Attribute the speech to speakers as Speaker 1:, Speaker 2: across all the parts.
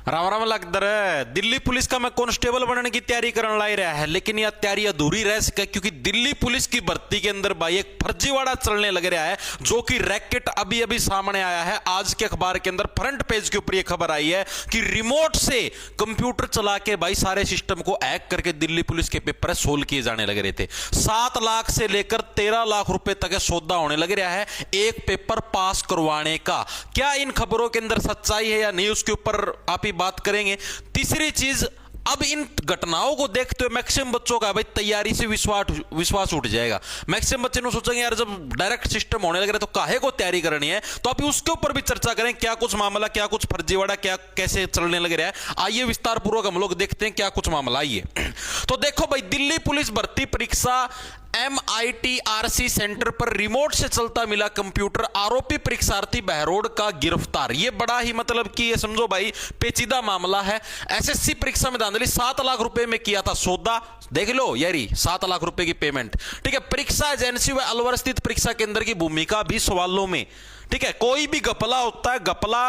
Speaker 1: Ram Ram लगदर Delhi police का मैं constable बनने की तैयारी करने लाई रहा है, लेकिन यह तैयारी अधूरी रह सके क्योंकि दिल्ली पुलिस की भर्ती के अंदर भाई एक फर्जीवाड़ा चलने लग रहा है, जो कि रैकेट अभी अभी सामने आया है। आज के अखबार के अंदर फ्रंट पेज के ऊपर यह खबर आई है कि रिमोट से कंप्यूटर चला के भाई सारे सिस्टम को हैक करके दिल्ली पुलिस के पेपर सोल्व किए जाने लग रहे थे। 7 लाख से लेकर 13 लाख रुपए तक सौदा होने लग रहा है एक पेपर पास करवाने का। क्या इन खबरों के अंदर सच्चाई है या नहीं, उसके ऊपर आप ही बात करेंगे। तीसरी चीज, अब इन घटनाओं को देखते हुए मैक्सिमम बच्चों का भाई तैयारी से विश्वास उठ जाएगा। मैक्सिमम बच्चे ने सोचेंगे यार जब डायरेक्ट सिस्टम होने लग रहा है तो काहे को तैयारी करनी है। तो अभी उसके ऊपर भी चर्चा करें, क्या कुछ मामला, क्या कुछ फर्जीवाड़ा, क्या कैसे चलने लग रहा है। आइए विस्तार पूर्वक हम लोग देखते हैं क्या कुछ मामला। आइए तो देखो भाई, दिल्ली पुलिस भर्ती परीक्षा MITRC सेंटर पर रिमोट से चलता मिला कंप्यूटर, आरोपी परीक्षार्थी बहरोड का गिरफ्तार। ये बड़ा ही मतलब कि ये समझो भाई पेचीदा मामला है। SSC परीक्षा में धांधली, 7 लाख रुपए में किया था सौदा। देख लो यारी, 7 लाख रुपए की पेमेंट। ठीक है, परीक्षा एजेंसी व अलवर स्थित परीक्षा केंद्र की भूमिका भी सवालों में। ठीक है, कोई भी घपला होता है, घपला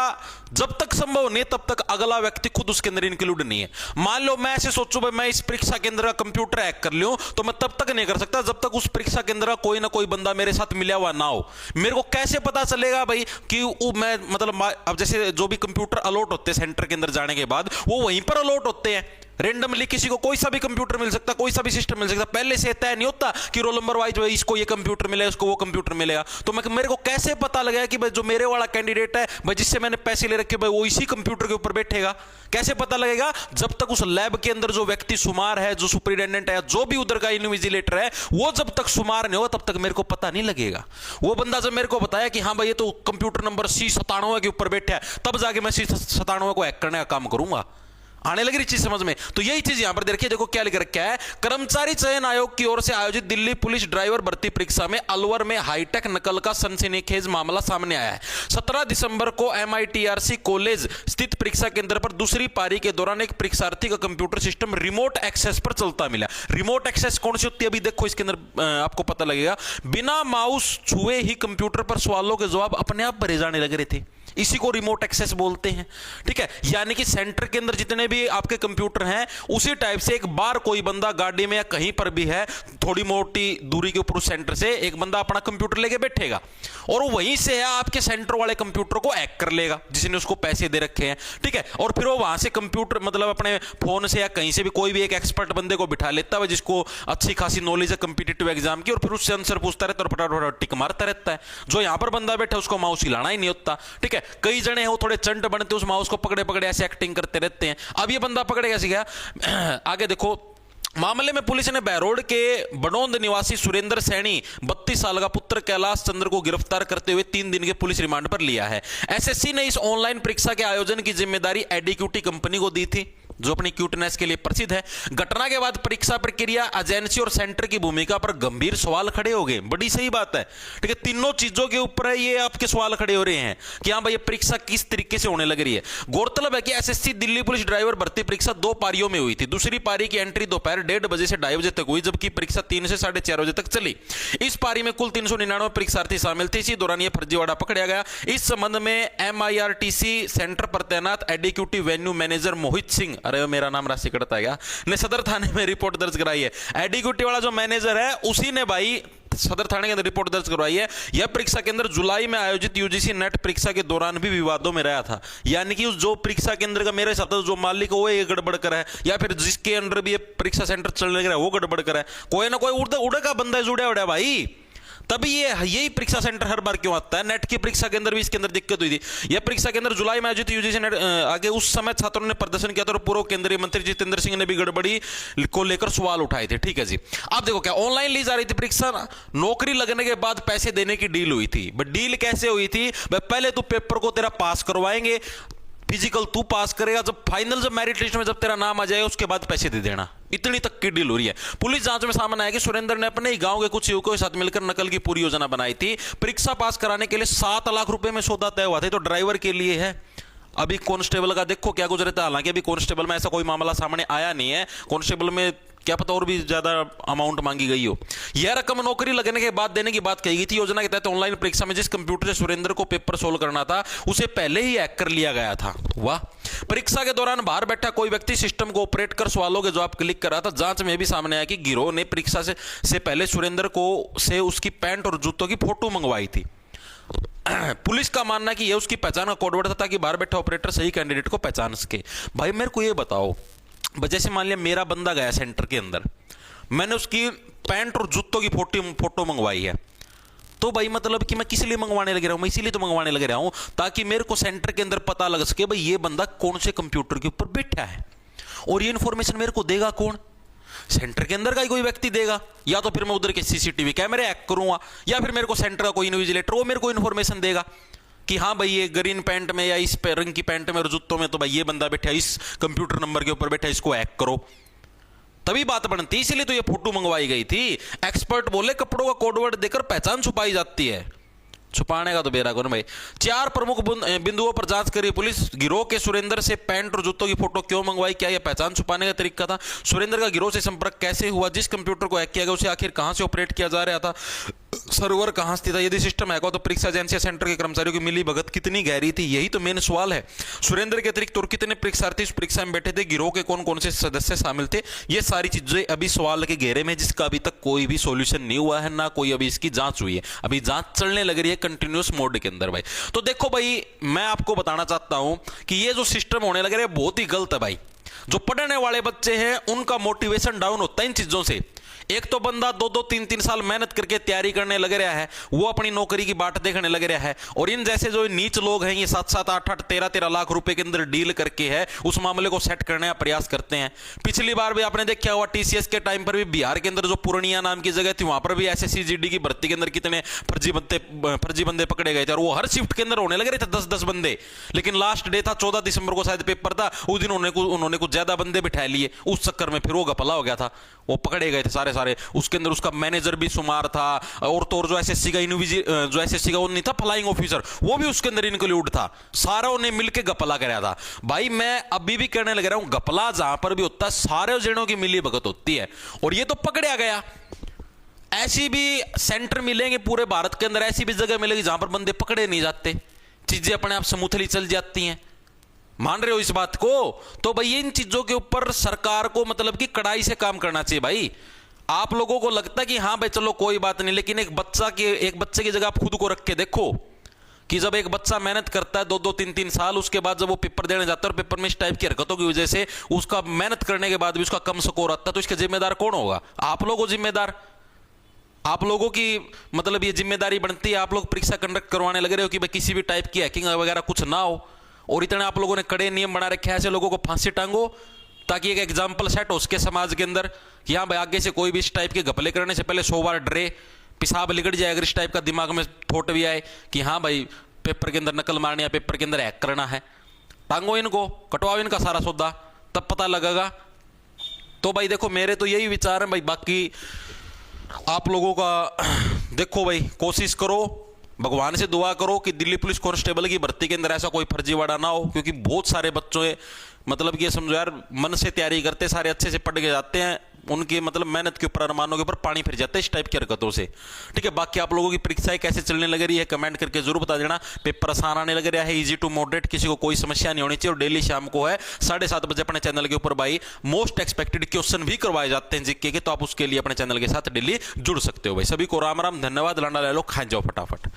Speaker 1: जब तक संभव नहीं तब तक अगला व्यक्ति खुद उसके अंदर इंक्लूड नहीं है। मान लो मैं ऐसे सोचूं भाई मैं इस परीक्षा केंद्र का कंप्यूटर हैक कर लूं, तो मैं तब तक नहीं कर सकता जब तक उस परीक्षा केंद्र का कोई ना कोई बंदा मेरे साथ मिला हुआ ना हो। मेरे को कैसे पता चलेगा भाई कि मैं मतलब अब जैसे जो भी कंप्यूटर अलॉट होते हैं सेंटर के अंदर जाने के बाद, वो वहीं पर अलॉट होते हैं रेंडमली। किसी को कोई सा भी कंप्यूटर मिल सकता, कोई सा भी सिस्टम मिल सकता। पहले से तय नहीं होता कि रोल नंबर वाइज इसको ये कंप्यूटर मिलेगा, इसको वो कंप्यूटर मिलेगा। तो मेरे को कैसे पता लगेगा कि भाई जो मेरे वाला कैंडिडेट है भाई जिससे मैंने पैसे ले रखे भाई वो इसी कंप्यूटर के ऊपर बैठेगा। कैसे पता लगेगा? जब तक उस लैब के अंदर जो व्यक्ति शुमार है, जो सुपरिटेंडेंट है, जो भी उधर का इन्विजिलेटर है, वो जब तक शुमार नहीं होगा तब तक मेरे को पता नहीं लगेगा। वो बंदा जब मेरे को बताया कि हाँ भाई ये तो कंप्यूटर नंबर C97 के ऊपर बैठा है, तब जाके मैं C97 को हैक करने का काम करूंगा। आने लगी चीज समझ में। तो यही चीज यहां पर देखिए, देखो क्या लिख रखा है। कर्मचारी चयन आयोग की ओर से आयोजित दिल्ली पुलिस ड्राइवर भर्ती परीक्षा में अलवर में हाईटेक नकल का सनसनीखेज मामला सामने आया है। 17 दिसंबर को MITRC कॉलेज स्थित परीक्षा केंद्र पर दूसरी पारी के दौरान एक परीक्षार्थी का कंप्यूटर सिस्टम रिमोट एक्सेस पर चलता मिला। रिमोट एक्सेस कौन सी होती है अभी देखो इसके अंदर आपको पता लगेगा। बिना माउस छुए ही कंप्यूटर पर सवालों के जवाब अपने आप भरे जाने लग रहे थे। इसी को रिमोट एक्सेस बोलते हैं। ठीक है, यानी कि सेंटर के अंदर जितने भी आपके कंप्यूटर हैं उसी टाइप से एक बार कोई बंदा गाड़ी में या कहीं पर भी है, थोड़ी मोटी दूरी के ऊपर उस सेंटर से एक बंदा अपना कंप्यूटर लेके बैठेगा और वहीं से है आपके सेंटर वाले कंप्यूटर को हैक कर लेगा जिसने उसको पैसे दे रखे हैं। ठीक है, और फिर वो वहां से कंप्यूटर मतलब अपने फोन से या कहीं से भी कोई भी एक एक्सपर्ट बंदे को बिठा लेता है जिसको अच्छी खासी नॉलेज है कॉम्पिटिटिव एग्जाम की, और फिर उससे आंसर पूछता रहता है और फटाफट टिक मारता रहता है। जो यहां पर बंदा बैठा उसको माउस हिलाना ही नहीं होता। ठीक है, कई जने हैं वो थोड़े चंट बनते उस माउस को पकड़े पकड़े ऐसे एक्टिंग करते रहते हैं। अब ये बंदा पकड़े कैसे गया आगे देखो। मामले में पुलिस ने बहरोड के बड़ौंद निवासी सुरेंद्र सैनी 32 साल का पुत्र कैलाश चंद्र को गिरफ्तार करते हुए 3 दिन के पुलिस रिमांड पर लिया है। SSC ने इस ऑनलाइन परीक्षा के आयोजन की जिम्मेदारी एडीक्यूटी कंपनी को दी थी जो अपनी क्यूटनेस के लिए प्रसिद्ध है। घटना के बाद परीक्षा प्रक्रिया, एजेंसी और सेंटर की भूमिका पर गंभीर सवाल खड़े हो गए। बड़ी सही बात है। ठीक है, तीनों चीजों के ऊपर है ये आपके सवाल खड़े हो रहे हैं कि हाँ भाई ये परीक्षा किस तरीके से होने लग रही है। गौरतलब है कि SSC दिल्ली पुलिस ड्राइवर भर्ती परीक्षा 2 पारियों में हुई थी। दूसरी पारी की एंट्री दोपहर 1:30 बजे से 2:30 बजे तक हुई, जबकि परीक्षा 3 से 4:30 बजे तक चली। इस पारी में कुल 399 परीक्षार्थी शामिल थे। इसी दौरान यह फर्जीवाड़ा पकड़ा गया। इस संबंध में MIRTC सेंटर पर तैनात एडीक्यूटिव वेन्यू मैनेजर मोहित सिंह, अरे मेरा नाम राशि कटता है, ने सदर थाने में रिपोर्ट दर्ज कराई है। एडीक्यूटिव वाला जो मैनेजर है उसी ने भाई सदर थाने के अंदर रिपोर्ट दर्ज करवाई है। यह परीक्षा केंद्र जुलाई में आयोजित UGC नेट परीक्षा के दौरान भी विवादों में रहा था। यानी कि उस जो परीक्षा केंद्र का मेरे हिसाब से जो मालिक है वो ये गड़बड़ कर है, या फिर जिसके अंदर भी ये परीक्षा सेंटर चलने लग रहा है वो गड़बड़ कर है। कोई ना कोई उड़े का बंदा जुड़ा उड़ा भाई, तभी यही परीक्षा सेंटर हर बार क्यों आता है। नेट की परीक्षा के अंदर भी इसके अंदर दिक्कत हुई थी। यह परीक्षा केंद्र जुलाई में आयोजित UGC नेट आगे उस समय छात्रों ने प्रदर्शन किया था और पूर्व केंद्रीय मंत्री जितेंद्र सिंह ने भी गड़बड़ी को लेकर सवाल उठाए थे। ठीक है जी, आप देखो क्या ऑनलाइन ली जा रही थी परीक्षा, नौकरी लगने के बाद पैसे देने की डील हुई थी। बट डील कैसे हुई थी? पहले तो पेपर को तेरा पास करवाएंगे, फिजिकल तू पास करेगा, जब फाइनल जब मेरिट लिस्ट में जब तेरा नाम आ जाएगा उसके बाद पैसे दे देना। इतनी तक की डील हो रही है। पुलिस जांच में सामने आया कि सुरेंद्र ने अपने ही गांव के कुछ युवकों के साथ मिलकर नकल की पूरी योजना बनाई थी। परीक्षा पास कराने के लिए 7 लाख रुपए में सौदा तय हुआ था। तो ड्राइवर के लिए है। अभी कांस्टेबल का देखो क्या गुजरे था। हालांकि अभी कांस्टेबल में ऐसा कोई मामला सामने आया नहीं है। कांस्टेबल में क्या पता और भी ज्यादा अमाउंट मांगी गई हो। यह रकम नौकरी लगने के बाद देने की बात कही गई थी। योजना के तहत ऑनलाइन परीक्षा में जिस कंप्यूटर से सुरेंद्र को पेपर सोल्व करना था उसे पहले ही हैक कर लिया गया था। वाह। परीक्षा के दौरान बाहर बैठा कोई व्यक्ति सिस्टम को ऑपरेट कर सवालों के जवाब क्लिक कर रहा था। जांच में भी सामने आया कि गिरोह ने परीक्षा से पहले सुरेंद्र को से उसकी पैंट और जूतों की फोटो मंगवाई थी। पुलिस का मानना है कि यह उसकी पहचान का कोडवर्ड था ताकि बाहर बैठा ऑपरेटर सही कैंडिडेट को पहचान सके। भाई मेरे को यह बताओ, जैसे मान लिया मेरा बंदा गया सेंटर के अंदर, मैंने उसकी पैंट और जूतों की फोटो मंगवाई है, तो भाई मतलब कि मैं किस लिए मंगवाने लग रहा हूं? मैं इसीलिए तो मंगवाने लग रहा हूं ताकि मेरे को सेंटर के अंदर पता लग सके भाई ये बंदा कौन से कंप्यूटर के ऊपर बैठा है। और ये इंफॉर्मेशन मेरे को देगा कौन? सेंटर के अंदर का ही कोई व्यक्ति देगा, या तो फिर मैं उधर के सीसीटीवी कैमरे हैक करूंगा, या फिर मेरे को सेंटर का कोई इन्विजिलेटर वो मेरे को इंफॉर्मेशन देगा कि हाँ भाई ये ग्रीन पैंट में या इस रंग की पैंट में और जूतों में तो भाई ये बंदा बैठा, इस कंप्यूटर नंबर के ऊपर बैठा, इसको हैक करो, तभी बात बनती। इसलिए तो ये फोटो मंगवाई गई थी। एक्सपर्ट बोले कपड़ों का कोडवर्ड देकर पहचान छुपाई जाती है। छुपाने का तो बेरा कौन भाई। 4 प्रमुख बिंदुओं पर जांच करी पुलिस। गिरोह के सुरेंद्र से पैंट और जूतों की फोटो क्यों मंगवाई? क्या यह पहचान छुपाने का तरीका था? सुरेंद्र का गिरोह से संपर्क कैसे हुआ? जिस कंप्यूटर को हैक किया गया उसे आखिर कहां से ऑपरेट किया जा रहा था? सर्वर कहां स्थित है? यदि सिस्टम हैक हो तो परीक्षा एजेंसी सेंटर के कर्मचारियों की मिली भगत कितनी गहरी थी? यही तो मेन सवाल है। सुरेंद्र के अतिरिक्त और कितने परीक्षार्थी इस परीक्षा में बैठे थे? गिरोह के कौन कौन से सदस्य शामिल थे? ये सारी चीजें अभी सवाल के घेरे में, जिसका अभी तक कोई भी सॉल्यूशन नहीं हुआ है, ना कोई अभी इसकी जांच हुई है। अभी जांच चलने लग रही है कंटिन्यूस मोड के अंदर भाई। तो देखो भाई, मैं आपको बताना चाहता हूं कि ये जो सिस्टम होने लग रहा है बहुत ही गलत है भाई। जो पढ़ने वाले बच्चे हैं उनका मोटिवेशन डाउन होता है इन चीजों से। एक तो बंदा 2-2 3-3 साल मेहनत करके तैयारी करने लग रहा है, वो अपनी नौकरी की बाट देखने लग रहा है, और इन जैसे जो नीच लोग हैं ये 7-7 8-8 13-13 लाख रुपए के अंदर डील करके है उस मामले को सेट करने का प्रयास करते हैं। पिछली बार भी आपने देखा हुआ टीसीएस के टाइम पर भी बिहार के अंदर जो पूर्णिया नाम की जगह थी वहां पर भी एसएससी जीडी की भर्ती के अंदर कितने फर्जी बंदे पकड़े गए थे, और वो हर शिफ्ट के अंदर होने लग रहे थे 10-10 बंदे। लेकिन लास्ट डे था 14 दिसंबर को शायद पेपर था, उस दिन उन्होंने कुछ ज्यादा बंदे बिठा लिए, उस चक्कर में फिर वो घपला हो गया था, वो पकड़े गए थे सारे। उसके अंदर उसका मैनेजर भी शुमार था, और तो और जो एसएससी का वो नहीं था फ्लाइंग ऑफिसर, वो भी उसके अंदर इंक्लूड था। सारों ने मिलकर घपला कराया था भाई। मैं अभी भी कहने लग रहा हूं, घपला जहां पर भी होता है सारे जनों की मिली भगत होती है, और ये तो पकड़ा गया। ऐसी भी सेंटर मिलेंगे पूरे भारत के अंदर, ऐसी भी जगह मिलेगी जहां पर बंदे पकड़े नहीं जाते, चीजें अपने आप समूथली चल जाती हैं। मान रहे हो इस बात को? तो भाई इन चीजों के ऊपर सरकार को मतलब कि कड़ाई से काम करना चाहिए भाई। आप लोगों को लगता है कि हाँ भाई चलो कोई बात नहीं, लेकिन एक बच्चे की जगह आप खुद को रख के देखो कि जब एक बच्चा मेहनत करता है 2-2 3-3 साल, उसके बाद जब वो पेपर देने जाता है और पेपर में इस टाइप की हरकतों की वजह से उसका मेहनत करने के बाद भी उसका कम स्कोर आता है, तो इसका जिम्मेदार कौन होगा? आप लोगों जिम्मेदार। आप लोगों की मतलब ये जिम्मेदारी बनती है। आप लोग परीक्षा कंडक्ट करवाने लग रहे हो कि भाई किसी भी टाइप की हैकिंग वगैरह कुछ ना हो, और इतने आप लोगों ने कड़े नियम बना रखे हैं, ऐसे लोगों को फांसी टांगो ताकि एक एग्जाम्पल सेट हो उसके समाज के अंदर कि हाँ भाई आगे से कोई भी इस टाइप के घपले करने से पहले 100 बार डरे, पिसाब लिकट जाए अगर इस टाइप का दिमाग में थॉट भी आए कि हाँ भाई पेपर के अंदर नकल मारनी है, पेपर के अंदर हैक करना है। टांगो इनको, कटवाओ इनका सारा सौदा, तब पता लगेगा। तो भाई देखो मेरे तो यही विचार है भाई, बाकी आप लोगों का देखो भाई, कोशिश करो, भगवान से दुआ करो कि दिल्ली पुलिस कांस्टेबल की भर्ती के अंदर ऐसा कोई फर्जीवाड़ा ना हो, क्योंकि बहुत सारे बच्चों है मतलब कि ये समझो यार मन से तैयारी करते, सारे अच्छे से पढ़ के जाते हैं, उनकी मतलब मेहनत के ऊपर अरमानों के ऊपर पानी फिर जाता है इस टाइप की हरकतों से। ठीक है, बाकी आप लोगों की परीक्षाएं कैसे चलने लग रही है कमेंट करके जरूर बता देना। पेपर आसान आने लग रहा है, इजी टू मॉडरेट, किसी को कोई समस्या नहीं होनी चाहिए। और डेली शाम को है 7:30 बजे अपने चैनल के ऊपर भाई मोस्ट एक्सपेक्टेड क्वेश्चन भी करवाए जाते हैं जीके के, तो आप उसके लिए अपने चैनल के साथ डेली जुड़ सकते हो भाई। सभी को राम राम, धन्यवाद, लांडा ले लो, खा जाओ फटाफट।